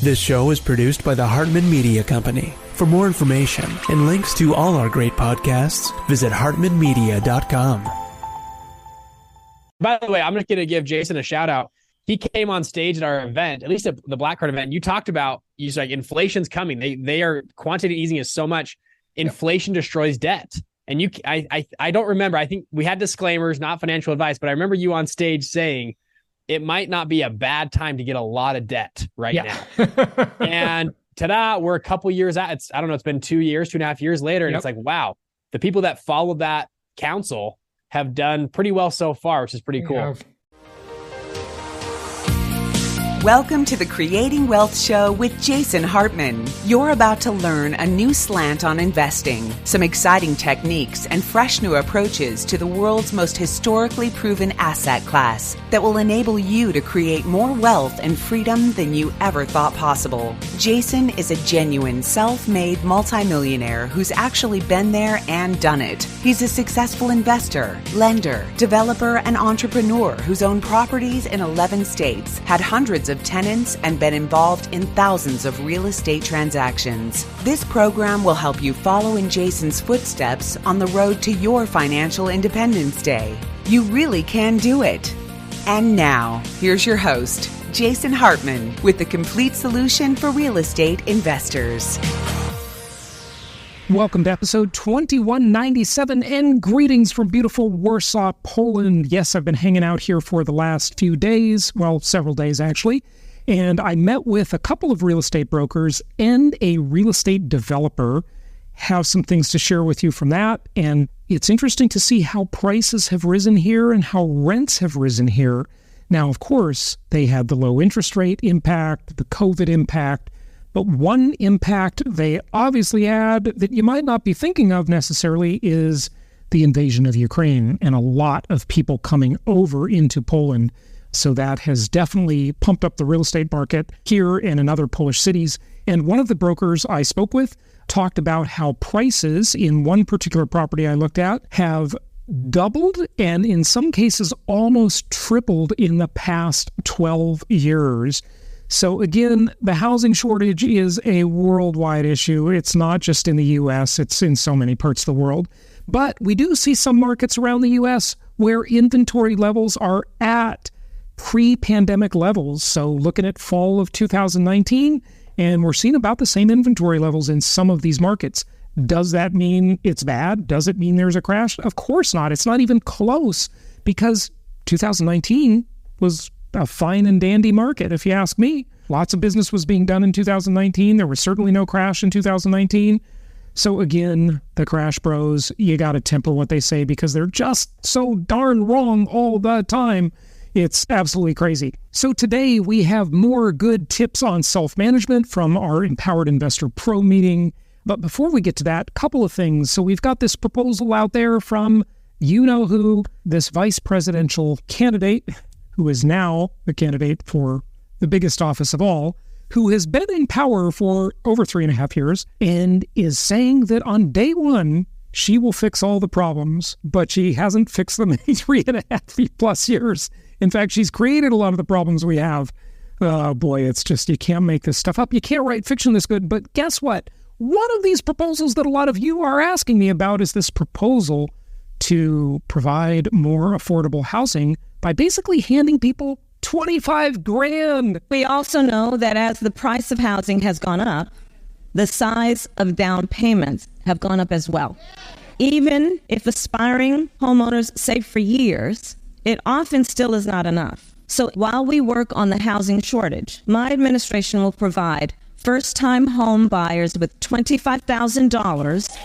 This show is produced by the Hartman Media Company. For more information and links to all our great podcasts, visit hartmanmedia.com. By the way, I'm just going to give Jason a shout out. He came on stage at our event, at least at the Black Card event. And you talked about, you said, like, inflation's coming. They are quantitative easing is so much. Inflation destroys debt. And I don't remember. I think we had disclaimers, not financial advice, but I remember you on stage saying it might not be a bad time to get a lot of debt now. And ta-da, we're a couple years out. It's been 2 years, 2.5 years later. And it's like, wow, the people that followed that counsel have done pretty well so far, which is pretty cool. Welcome to the Creating Wealth Show with Jason Hartman. You're about to learn a new slant on investing, some exciting techniques, and fresh new approaches to the world's most historically proven asset class that will enable you to create more wealth and freedom than you ever thought possible. Jason is a genuine self-made multimillionaire who's actually been there and done it. He's a successful investor, lender, developer, and entrepreneur who's owned properties in 11 states, had hundreds of tenants, and been involved in thousands of real estate transactions. This program will help you follow in Jason's footsteps on the road to your financial independence day. You really can do it. And now, here's your host, Jason Hartman, with the complete solution for real estate investors. Welcome to episode 2197, and greetings from beautiful Warsaw, Poland. Yes, I've been hanging out here for the last few days, well, several days actually, and I met with a couple of real estate brokers and a real estate developer. Have some things to share with you from that, and it's interesting to see how prices have risen here and how rents have risen here. Now, of course, they had the low interest rate impact, the COVID impact, but one impact they obviously had that you might not be thinking of necessarily is the invasion of Ukraine and a lot of people coming over into Poland. So that has definitely pumped up the real estate market here and in other Polish cities. And one of the brokers I spoke with talked about how prices in one particular property I looked at have doubled and in some cases almost tripled in the past 12 years. So again, the housing shortage is a worldwide issue. It's not just in the U.S., it's in so many parts of the world. But we do see some markets around the U.S. where inventory levels are at pre-pandemic levels. So looking at fall of 2019, and we're seeing about the same inventory levels in some of these markets. Does that mean it's bad? Does it mean there's a crash? Of course not. It's not even close, because 2019 was a fine and dandy market, if you ask me. Lots of business was being done in 2019. There was certainly no crash in 2019. So again, the crash bros, you got to temper what they say because they're just so darn wrong all the time. It's absolutely crazy. So today we have more good tips on self-management from our Empowered Investor Pro meeting. But before we get to that, a couple of things. So we've got this proposal out there from you-know-who, this vice presidential candidate, who is now the candidate for the biggest office of all, who has been in power for over 3.5 years and is saying that on day one, she will fix all the problems, but she hasn't fixed them in 3.5 plus years. In fact, she's created a lot of the problems we have. Oh boy, it's just, you can't make this stuff up. You can't write fiction this good. But guess what? One of these proposals that a lot of you are asking me about is this proposal to provide more affordable housing by basically handing people $25,000. We also know that as the price of housing has gone up, the size of down payments have gone up as well. Even if aspiring homeowners save for years, it often still is not enough. So while we work on the housing shortage, my administration will provide first-time home buyers with $25,000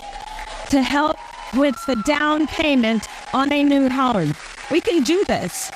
to help with the down payment on a new home. We can do this,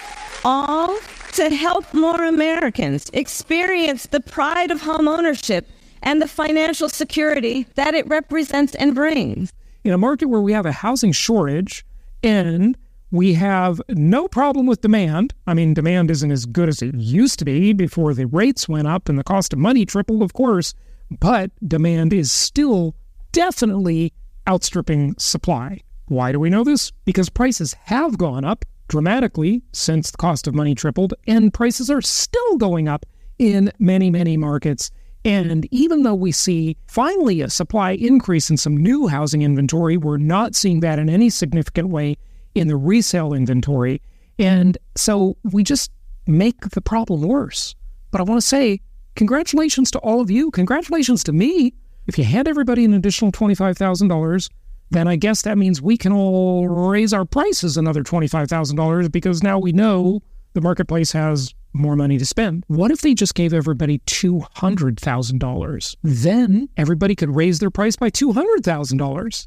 all to help more Americans experience the pride of home ownership and the financial security that it represents and brings. In a market where we have a housing shortage and we have no problem with demand, I mean, demand isn't as good as it used to be before the rates went up and the cost of money tripled, of course, but demand is still definitely outstripping supply. Why do we know this? Because prices have gone up dramatically since the cost of money tripled, and prices are still going up in many, many markets. And even though we see finally a supply increase in some new housing inventory, we're not seeing that in any significant way in the resale inventory. And so we just make the problem worse. But I want to say, congratulations to all of you. Congratulations to me. If you hand everybody an additional $25,000, then I guess that means we can all raise our prices another $25,000 because now we know the marketplace has more money to spend. What if they just gave everybody $200,000? Then everybody could raise their price by $200,000.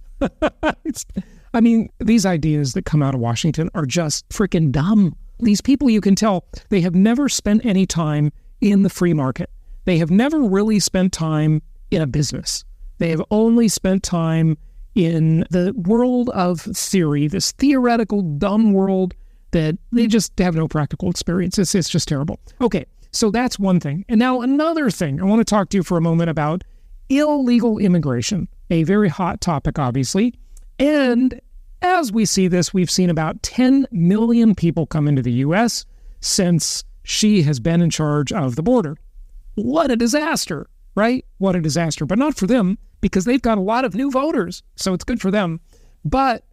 I mean, these ideas that come out of Washington are just freaking dumb. These people, you can tell, they have never spent any time in the free market. They have never really spent time in a business. They have only spent time in the world of theory, this theoretical, dumb world that they just have no practical experience. It's just terrible. Okay, so that's one thing. And now another thing. I want to talk to you for a moment about illegal immigration, a very hot topic, obviously. And as we see this, we've seen about 10 million people come into the U.S. since she has been in charge of the border. What a disaster, right? What a disaster. But not for them, because they've got a lot of new voters, so it's good for them. But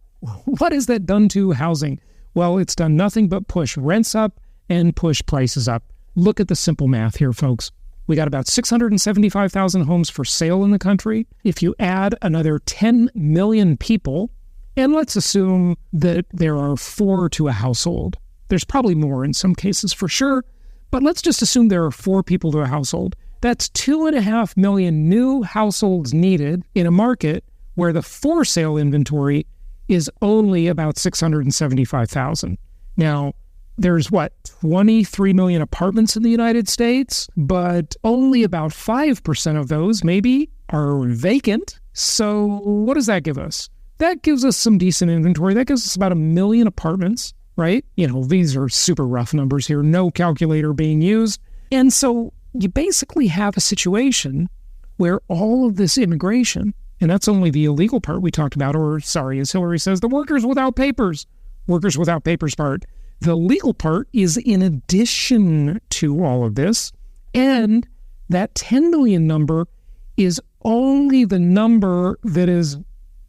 what has that done to housing? Well, it's done nothing but push rents up and push prices up. Look at the simple math here, folks. We got about 675,000 homes for sale in the country. If you add another 10 million people, and let's assume that there are 4 to a household. There's probably more in some cases for sure, but let's just assume there are 4 people to a household. That's 2.5 million new households needed in a market where the for sale inventory is only about 675,000. Now, there's 23 million apartments in the United States, but only about 5% of those maybe are vacant. So what does that give us? That gives us some decent inventory. That gives us about 1 million apartments, right? You know, these are super rough numbers here, no calculator being used. And so you basically have a situation where all of this immigration, and that's only the illegal part we talked about, or sorry, as Hillary says, the workers without papers part. The legal part is in addition to all of this, and that 10 million number is only the number that is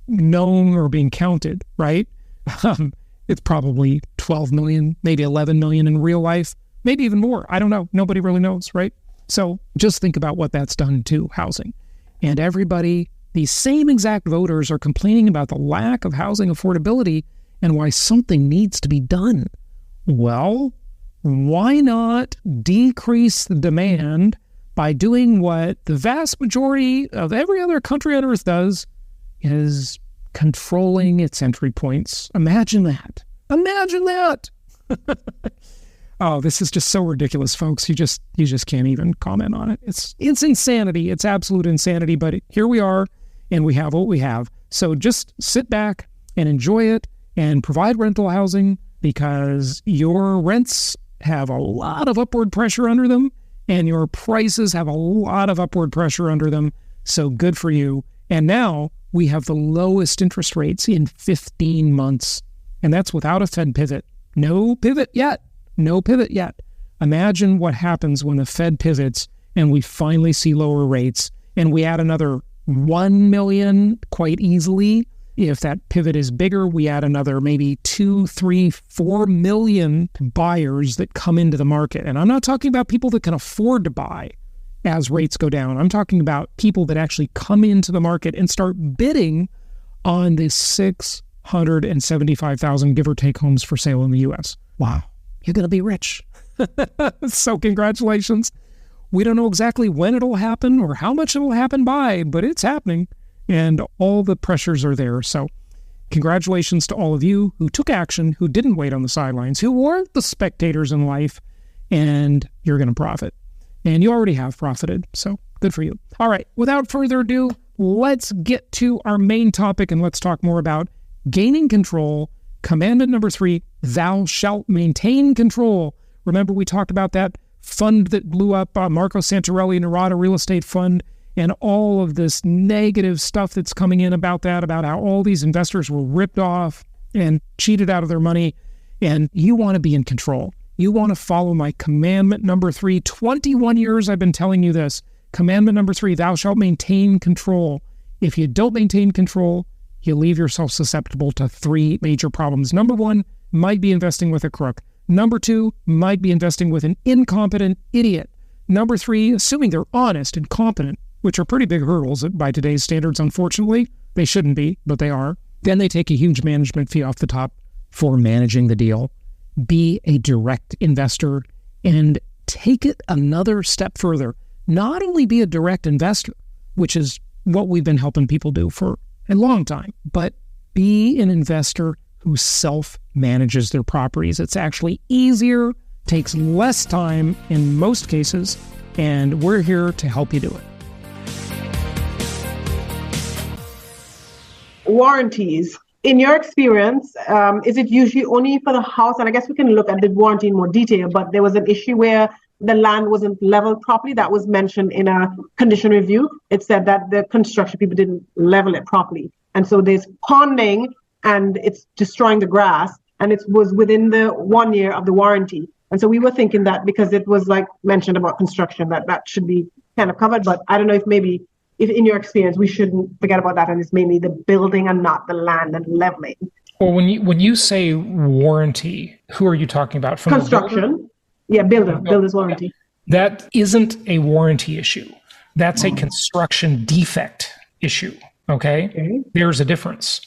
known or being counted, right? It's probably 12 million, maybe 11 million in real life, maybe even more. I don't know. Nobody really knows, right? So just think about what that's done to housing. And everybody, these same exact voters are complaining about the lack of housing affordability and why something needs to be done. Well, why not decrease the demand by doing what the vast majority of every other country on earth does, is controlling its entry points. Imagine that. Imagine that. Oh, this is just so ridiculous, folks. You just can't even comment on it. It's insanity. It's absolute insanity. But here we are, and we have what we have. So just sit back and enjoy it and provide rental housing, because your rents have a lot of upward pressure under them, and your prices have a lot of upward pressure under them. So good for you. And now we have the lowest interest rates in 15 months. And that's without a Fed pivot. No pivot yet. No pivot yet. Imagine what happens when the Fed pivots and we finally see lower rates, and we add another 1 million quite easily. If that pivot is bigger, we add another maybe 2, 3, 4 million buyers that come into the market. And I'm not talking about people that can afford to buy as rates go down. I'm talking about people that actually come into the market and start bidding on the 675,000 give or take homes for sale in the U.S. Wow. You're going to be rich. So congratulations. We don't know exactly when it'll happen or how much it'll happen by, but it's happening, and all the pressures are there. So congratulations to all of you who took action, who didn't wait on the sidelines, who weren't the spectators in life, and you're going to profit. And you already have profited, so good for you. All right, without further ado, let's get to our main topic, and let's talk more about gaining control. Commandment number 3, thou shalt maintain control. Remember, we talked about that fund that blew up, Marco Santarelli Narada Real Estate Fund, and all of this negative stuff that's coming in about that, about how all these investors were ripped off and cheated out of their money. And you want to be in control. You want to follow my commandment number 3. 21 years I've been telling you this. Commandment number 3, thou shalt maintain control. If you don't maintain control, you leave yourself susceptible to 3 major problems. Number 1, might be investing with a crook. Number 2, might be investing with an incompetent idiot. Number 3, assuming they're honest and competent, which are pretty big hurdles by today's standards, unfortunately. They shouldn't be, but they are. Then they take a huge management fee off the top for managing the deal. Be a direct investor and take it another step further. Not only be a direct investor, which is what we've been helping people do for a long time, but be an investor who self-manages their properties. It's actually easier, takes less time in most cases, and we're here to help you do it. Warranties. In your experience, is it usually only for the house? And I guess we can look at the warranty in more detail, but there was an issue where the land wasn't leveled properly. That was mentioned in a condition review. It said that the construction people didn't level it properly. And so there's ponding and it's destroying the grass. And it was within the 1 year of the warranty. And so we were thinking that because it was like mentioned about construction, that should be kind of covered. But I don't know if maybe if in your experience, we shouldn't forget about that. And it's mainly the building and not the land and leveling. Well, when you say warranty, who are you talking about? From construction? Yeah, builder's warranty. That isn't a warranty issue. That's a construction defect issue. Okay? There's a difference.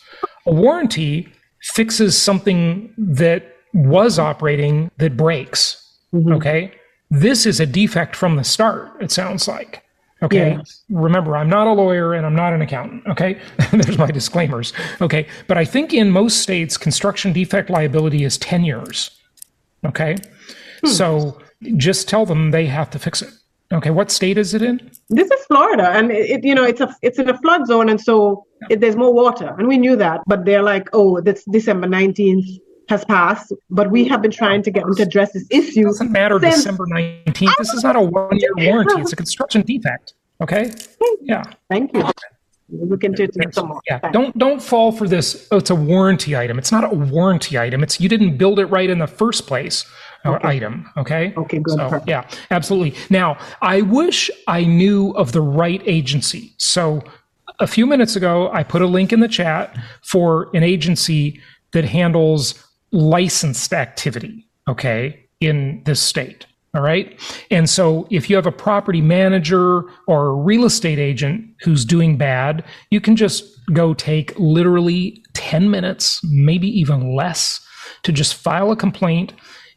A warranty fixes something that was operating that breaks. Okay? This is a defect from the start, it sounds like. Okay. Yes. Remember, I'm not a lawyer and I'm not an accountant. Okay. There's my disclaimers. Okay. But I think in most states, construction defect liability is 10 years. Okay. So just tell them they have to fix it. Okay. What state is it in? This is Florida. And it's in a flood zone. And so there's more water. And we knew that. But they're like, oh, this December 19th has passed. But we have been trying to get them to address this issue. It doesn't matter December 19th. This is not a 1-year warranty. It's a construction defect. Okay. Yeah. Thank you. We'll look into it some more. Yeah. Don't fall for this. Oh, it's a warranty item. It's not a warranty item. It's you didn't build it right in the first place. Item. Okay. Okay. Good. So, yeah. Absolutely. Now, I wish I knew of the right agency. So, a few minutes ago, I put a link in the chat for an agency that handles licensed activity. Okay, in this state. All right. And so if you have a property manager or a real estate agent who's doing bad, you can just go take literally 10 minutes, maybe even less, to just file a complaint,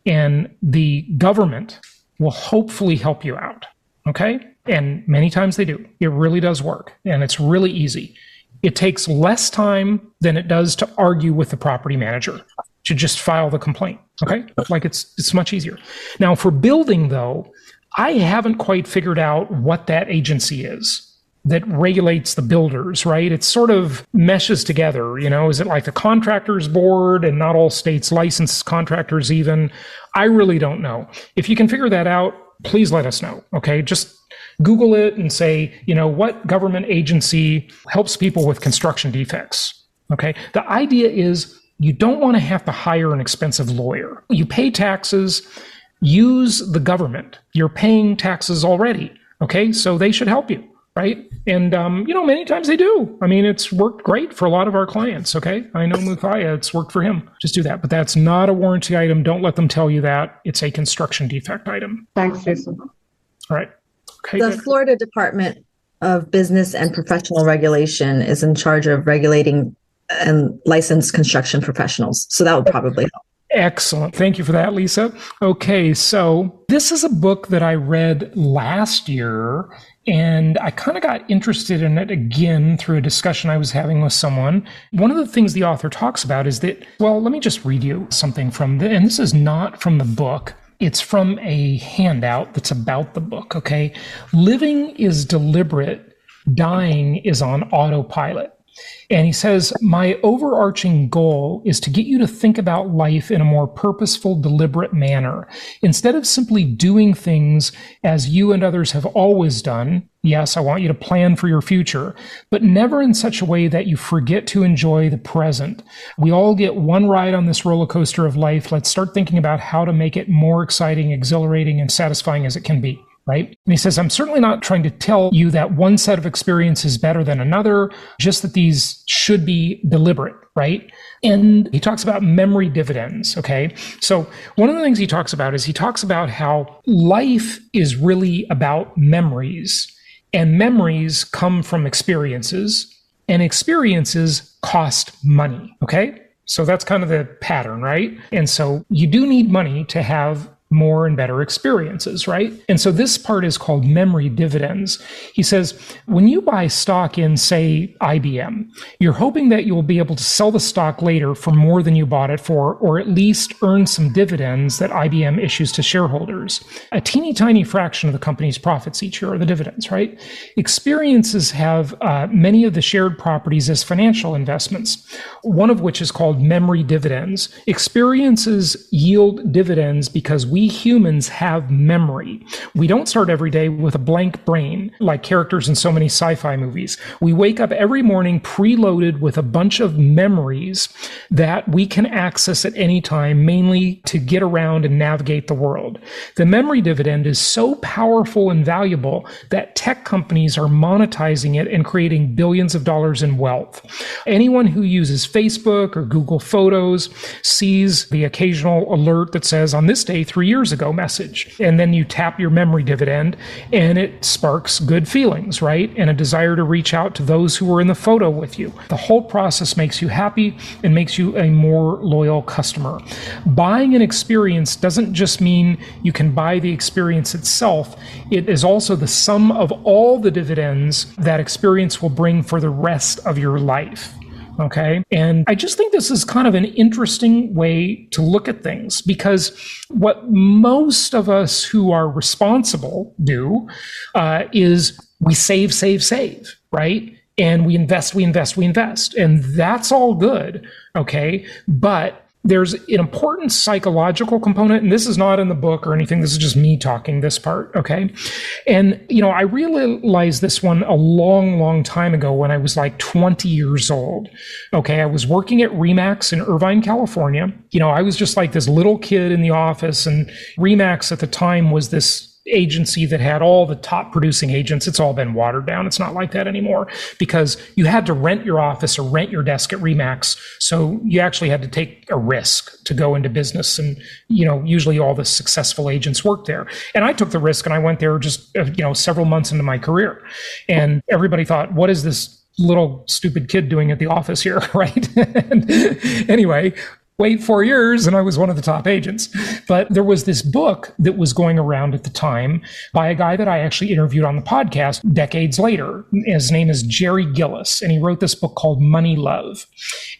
and the government will hopefully help you out. Okay. And many times they do. It really does work. And it's really easy. It takes less time than it does to argue with the property manager to just file the complaint. Okay. Like it's much easier. Now for building though, I haven't quite figured out what that agency is that regulates the builders, right? It sort of meshes together, you know, is it like the contractors board, and not all states license contractors even? I really don't know. If you can figure that out, please let us know. Okay. Just Google it and say, you know, what government agency helps people with construction defects? Okay. The idea is you don't want to have to hire an expensive lawyer. You pay taxes, use the government. You're paying taxes already. Okay. So they should help you. Right. And, you know, many times they do. I mean, it's worked great for a lot of our clients. Okay. I know Mufaya, it's worked for him. Just do that. But that's not a warranty item. Don't let them tell you that. It's a construction defect item. Thanks, Jason. All right. Okay. The Florida Department of Business and Professional Regulation is in charge of regulating and licensed construction professionals. So that would probably help. Excellent. Thank you for that, Lisa. Okay, so this is a book that I read last year, and I kind of got interested in it again through a discussion I was having with someone. One of the things the author talks about is that, well, let me just read you something from and this is not from the book. It's from a handout that's about the book, okay? Living is deliberate, dying is on autopilot. And he says, my overarching goal is to get you to think about life in a more purposeful, deliberate manner. Instead of simply doing things as you and others have always done, yes, I want you to plan for your future, but never in such a way that you forget to enjoy the present. We all get one ride on this roller coaster of life. Let's start thinking about how to make it more exciting, exhilarating, and satisfying as it can be. right? And he says, I'm certainly not trying to tell you that one set of experience is better than another, just that these should be deliberate, right? And he talks about memory dividends, okay? So one of the things he talks about is he talks about how life is really about memories, and memories come from experiences, and experiences cost money, okay? So that's kind of the pattern, right? And so you do need money to have more and better experiences, right? And so this part is called memory dividends. He says, when you buy stock in, say, IBM, you're hoping that you'll be able to sell the stock later for more than you bought it for, or at least earn some dividends that IBM issues to shareholders. A teeny tiny fraction of the company's profits each year are the dividends, right? Experiences have many of the shared properties as financial investments, one of which is called memory dividends. Experiences yield dividends because we humans have memory. We don't start every day with a blank brain like characters in so many sci-fi movies. We wake up every morning preloaded with a bunch of memories that we can access at any time, mainly to get around and navigate the world. The memory dividend is so powerful and valuable that tech companies are monetizing it and creating billions of dollars in wealth. Anyone who uses Facebook or Google Photos sees the occasional alert that says, on this day, 3 years ago message. And then you tap your memory dividend and it sparks good feelings, right? And a desire to reach out to those who were in the photo with you. The whole process makes you happy and makes you a more loyal customer. Buying an experience doesn't just mean you can buy the experience itself. It is also the sum of all the dividends that experience will bring for the rest of your life. Okay. And I just think this is kind of an interesting way to look at things, because what most of us who are responsible do is we save, right? And we invest. And that's all good. Okay. But there's an important psychological component, and this is not in the book or anything. This is just me talking this part, okay? And, I realized this one a long, long time ago when I was like 20 years old, okay? I was working at Remax in Irvine, California. I was just like this little kid in the office, and Remax at the time was this agency that had all the top producing agents. It's all been watered down. It's not like that anymore, because you had to rent your office or rent your desk at Remax. So you actually had to take a risk to go into business. And, usually all the successful agents worked there. And I took the risk and I went there just, several months into my career. And everybody thought, what is this little stupid kid doing at the office here? Right. And anyway, wait 4 years, and I was one of the top agents. But there was this book that was going around at the time by a guy that I actually interviewed on the podcast decades later. His name is Jerry Gillis, and he wrote this book called Money Love.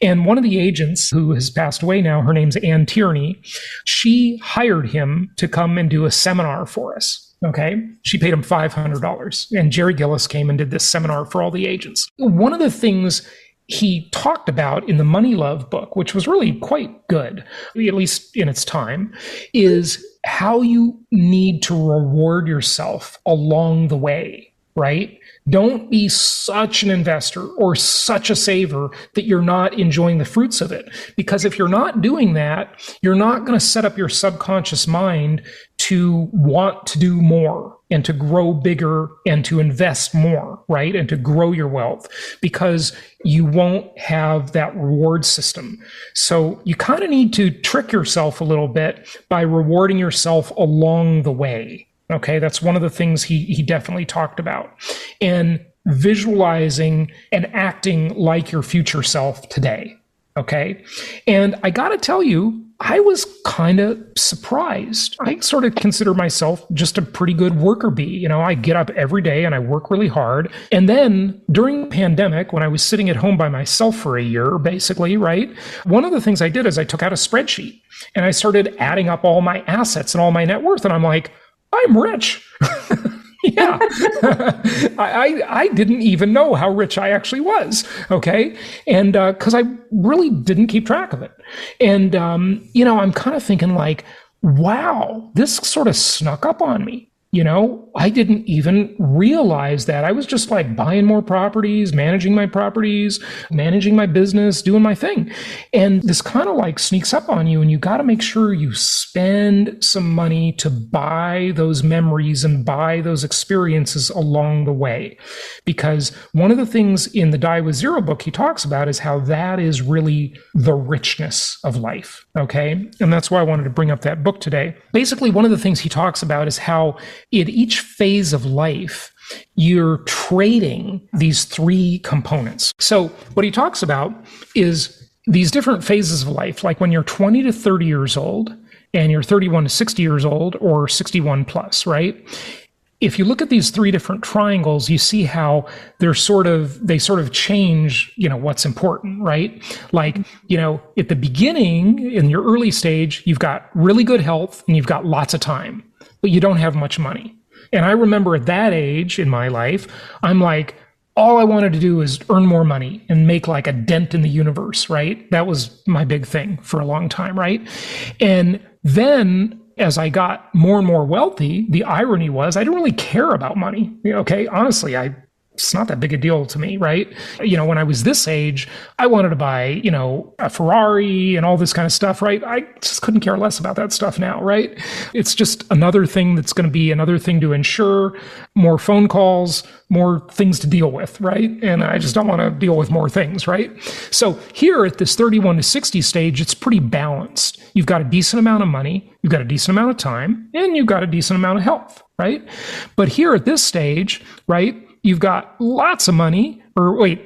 And one of the agents who has passed away now, her name's Ann Tierney, she hired him to come and do a seminar for us. Okay. She paid him $500, and Jerry Gillis came and did this seminar for all the agents. One of the things he talked about in the Money Love book, which was really quite good, at least in its time, is how you need to reward yourself along the way, right? Don't be such an investor or such a saver that you're not enjoying the fruits of it. Because if you're not doing that, you're not going to set up your subconscious mind to want to do more and to grow bigger and to invest more, right? And to grow your wealth, because you won't have that reward system. So you kind of need to trick yourself a little bit by rewarding yourself along the way. Okay, that's one of the things he definitely talked about. And visualizing and acting like your future self today. Okay. And I got to tell you, I was kind of surprised. I sort of consider myself just a pretty good worker bee. I get up every day and I work really hard. And then during the pandemic, when I was sitting at home by myself for a year, basically, right? One of the things I did is I took out a spreadsheet and I started adding up all my assets and all my net worth. And I'm like, I'm rich. Yeah. I didn't even know how rich I actually was. Okay. And because I really didn't keep track of it. And, I'm kind of thinking like, wow, this sort of snuck up on me. I didn't even realize that. I was just like buying more properties, managing my business, doing my thing. And this kind of like sneaks up on you, and you got to make sure you spend some money to buy those memories and buy those experiences along the way. Because one of the things in the Die with Zero book he talks about is how that is really the richness of life. Okay. And that's why I wanted to bring up that book today. Basically, one of the things he talks about is how in each phase of life, you're trading these three components. So what he talks about is these different phases of life, like when you're 20 to 30 years old and you're 31 to 60 years old or 61 plus, right? If you look at these three different triangles, you see how they sort of change, what's important, right? Like, at the beginning, in your early stage, you've got really good health and you've got lots of time, but you don't have much money. And I remember at that age in my life, I'm like, all I wanted to do is earn more money and make like a dent in the universe, right? That was my big thing for a long time, right? And then as I got more and more wealthy, the irony was I didn't really care about money. Okay, honestly, it's not that big a deal to me, right? When I was this age, I wanted to buy, a Ferrari and all this kind of stuff, right? I just couldn't care less about that stuff now, right? It's just another thing that's going to be another thing to insure, more phone calls, more things to deal with, right? And I just don't want to deal with more things, right? So here at this 31 to 60 stage, it's pretty balanced. You've got a decent amount of money, you've got a decent amount of time, and you've got a decent amount of health, right? But here at this stage, right, you've got lots of money,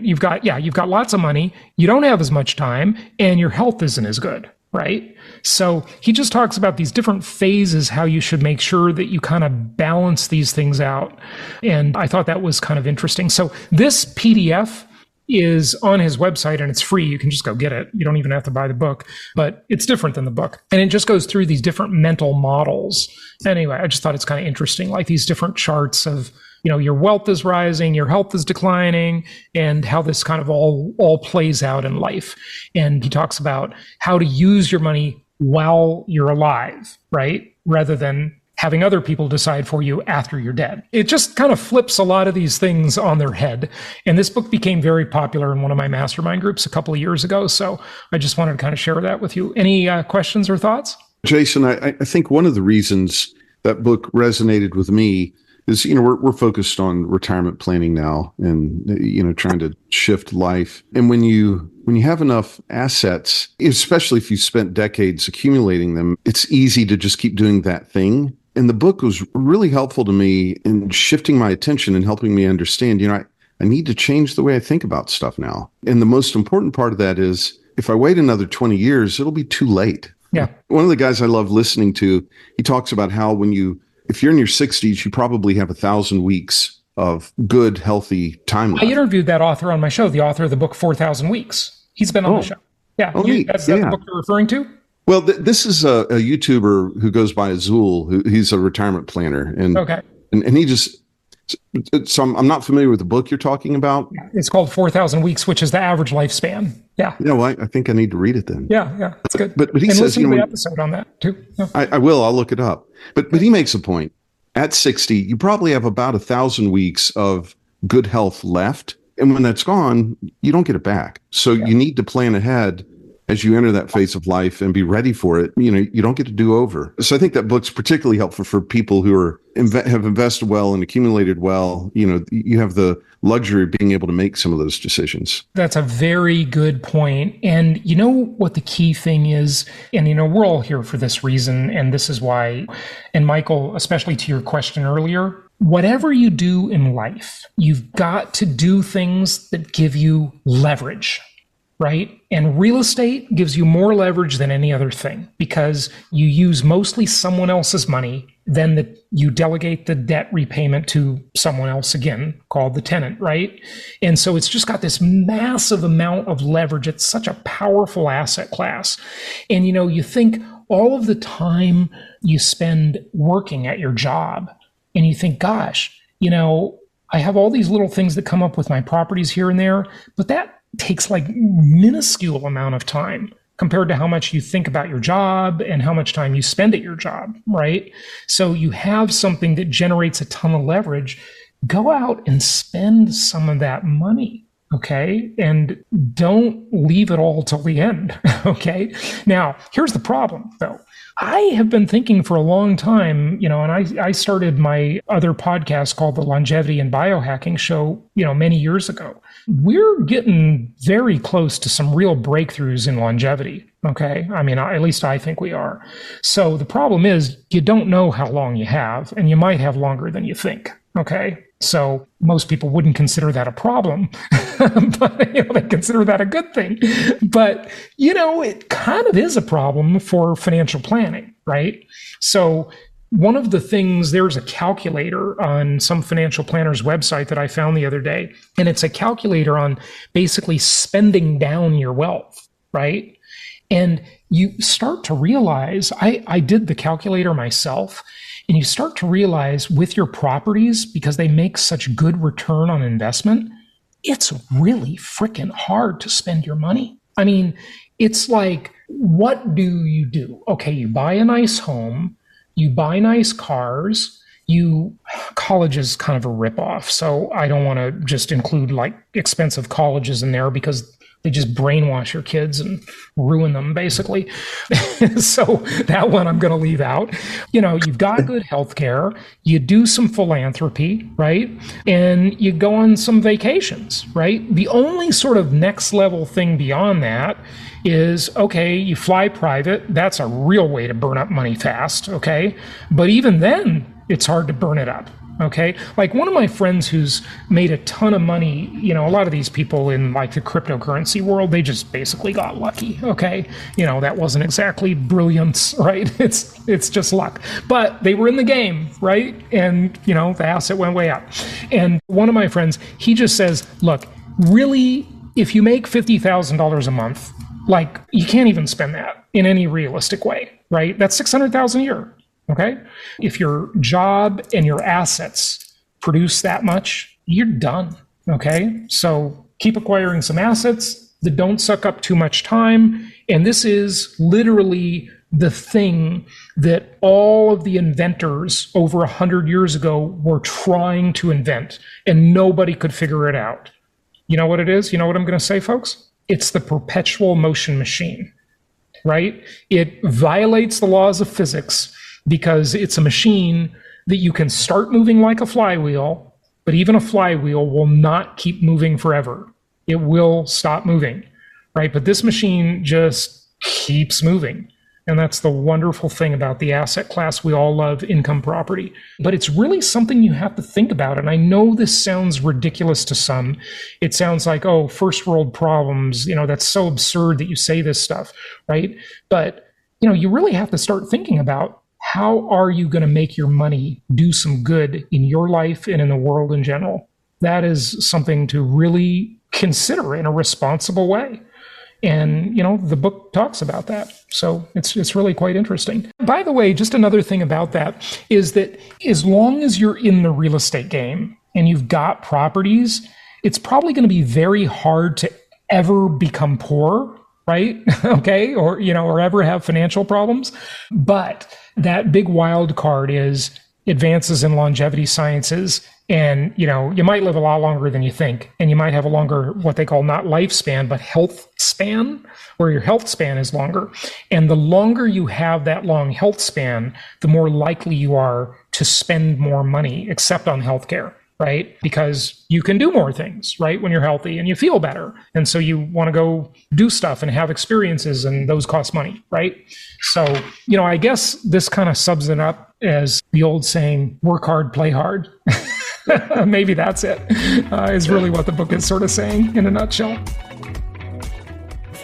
you've got lots of money, you don't have as much time, and your health isn't as good, right? So he just talks about these different phases, how you should make sure that you kind of balance these things out. And I thought that was kind of interesting. So this PDF is on his website and it's free. You can just go get it. You don't even have to buy the book, but it's different than the book. And it just goes through these different mental models. Anyway, I just thought it's kind of interesting, like these different charts of, your wealth is rising, your health is declining, and how this kind of all plays out in life. And he talks about how to use your money while you're alive, right? Rather than having other people decide for you after you're dead. It just kind of flips a lot of these things on their head. And this book became very popular in one of my mastermind groups a couple of years ago. So I just wanted to kind of share that with you. Any questions or thoughts? Jason, I think one of the reasons that book resonated with me is, we're focused on retirement planning now and, trying to shift life. And when you have enough assets, especially if you spent decades accumulating them, it's easy to just keep doing that thing. And the book was really helpful to me in shifting my attention and helping me understand, I need to change the way I think about stuff now. And the most important part of that is if I wait another 20 years, it'll be too late. Yeah. One of the guys I love listening to, he talks about how if you're in your 60s, you probably have 1,000 weeks of good, healthy time left. I interviewed that author on my show, the author of the book, 4,000 Weeks. He's been on the show. Yeah. That's the book you're referring to? Well, this is a YouTuber who goes by Azul. He's a retirement planner. And, okay. And he just, so I'm not familiar with the book you're talking about. It's called 4,000 Weeks, which is the average lifespan. Yeah. I think I need to read it then. Yeah. That's good. But he and says, listen to the episode on that too. Yeah. I will. I'll look it up. But he makes a point. At 60, you probably have about 1,000 weeks of good health left. And when that's gone, you don't get it back. So you need to plan ahead as you enter that phase of life and be ready for it. You don't get to do over. So I think that book's particularly helpful for people who have invested well and accumulated well. You have the luxury of being able to make some of those decisions. That's a very good point. And you know what the key thing is? And we're all here for this reason. And this is why, and Michael, especially to your question earlier, whatever you do in life, you've got to do things that give you leverage. Right? And real estate gives you more leverage than any other thing because you use mostly someone else's money, then you delegate the debt repayment to someone else again, called the tenant, right? And so it's just got this massive amount of leverage. It's such a powerful asset class. And you think all of the time you spend working at your job and you think, gosh, I have all these little things that come up with my properties here and there, but that takes like minuscule amount of time compared to how much you think about your job and how much time you spend at your job, right? So you have something that generates a ton of leverage. Go out and spend some of that money, okay? And don't leave it all till the end, okay? Now, here's the problem, though. I have been thinking for a long time, and I started my other podcast called the Longevity and Biohacking Show, many years ago. We're getting very close to some real breakthroughs in longevity, okay? I mean, at least I think we are. So the problem is you don't know how long you have, and you might have longer than you think, okay? So most people wouldn't consider that a problem, but they consider that a good thing. But, it kind of is a problem for financial planning, right? So one of the things, there's a calculator on some financial planner's website that I found the other day, and it's a calculator on basically spending down your wealth, right? And you start to realize, I did the calculator myself, and you start to realize with your properties, because they make such good return on investment, it's really freaking hard to spend your money. I mean, it's like, what do you do? Okay, you buy a nice home, you buy nice cars, college is kind of a ripoff. So I don't want to just include like expensive colleges in there because they just brainwash your kids and ruin them, basically. So that one I'm going to leave out. You've got good health care. You do some philanthropy, right? And you go on some vacations, right? The only sort of next level thing beyond that is, okay, you fly private. That's a real way to burn up money fast, okay? But even then, it's hard to burn it up. Okay. Like one of my friends who's made a ton of money, a lot of these people in like the cryptocurrency world, they just basically got lucky. Okay. That wasn't exactly brilliance, right? It's just luck, but they were in the game, right? And, the asset went way up. And one of my friends, he just says, look, really, if you make $50,000 a month, like you can't even spend that in any realistic way, right? That's $600,000 a year. Okay. If your job and your assets produce that much, you're done. Okay. So keep acquiring some assets that don't suck up too much time. And this is literally the thing that all of the inventors over 100 years ago were trying to invent, and nobody could figure it out. You know what it is? You know what I'm going to say, folks? It's the perpetual motion machine, right? It violates the laws of physics, because it's a machine that you can start moving like a flywheel, but even a flywheel will not keep moving forever. It will stop moving, right? But this machine just keeps moving. And that's the wonderful thing about the asset class. We all love income property, but it's really something you have to think about. And I know this sounds ridiculous to some. It sounds like, oh, first world problems, that's so absurd that you say this stuff, right? But, you really have to start thinking about, how are you going to make your money do some good in your life and in the world in general? That is something to really consider in a responsible way. And, the book talks about that. So it's really quite interesting. By the way, just another thing about that is that as long as you're in the real estate game and you've got properties, it's probably going to be very hard to ever become poor, right? Okay. Or ever have financial problems. But that big wild card is advances in longevity sciences. And, you might live a lot longer than you think. And you might have a longer, what they call not lifespan, but health span, where your health span is longer. And the longer you have that long health span, the more likely you are to spend more money, except on healthcare, right? Because you can do more things, right? When you're healthy and you feel better. And so you want to go do stuff and have experiences, and those cost money, right? So, I guess this kind of sums it up as the old saying, work hard, play hard. Maybe that's it, is really what the book is sort of saying in a nutshell.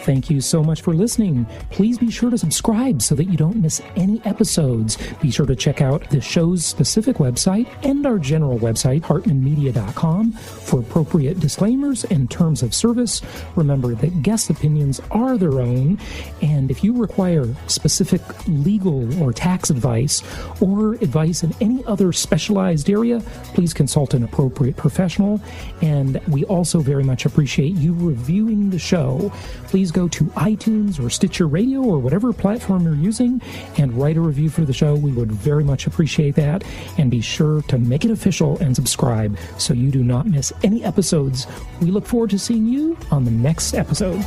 Thank you so much for listening. Please be sure to subscribe so that you don't miss any episodes. Be sure to check out the show's specific website and our general website, hartmanmedia.com, for appropriate disclaimers and terms of service. Remember that guest opinions are their own, and if you require specific legal or tax advice or advice in any other specialized area, please consult an appropriate professional. And we also very much appreciate you reviewing the show. Please go go to iTunes or Stitcher Radio or whatever platform you're using and write a review for the show. We would very much appreciate that. And be sure to make it official and subscribe so you do not miss any episodes. We look forward to seeing you on the next episode.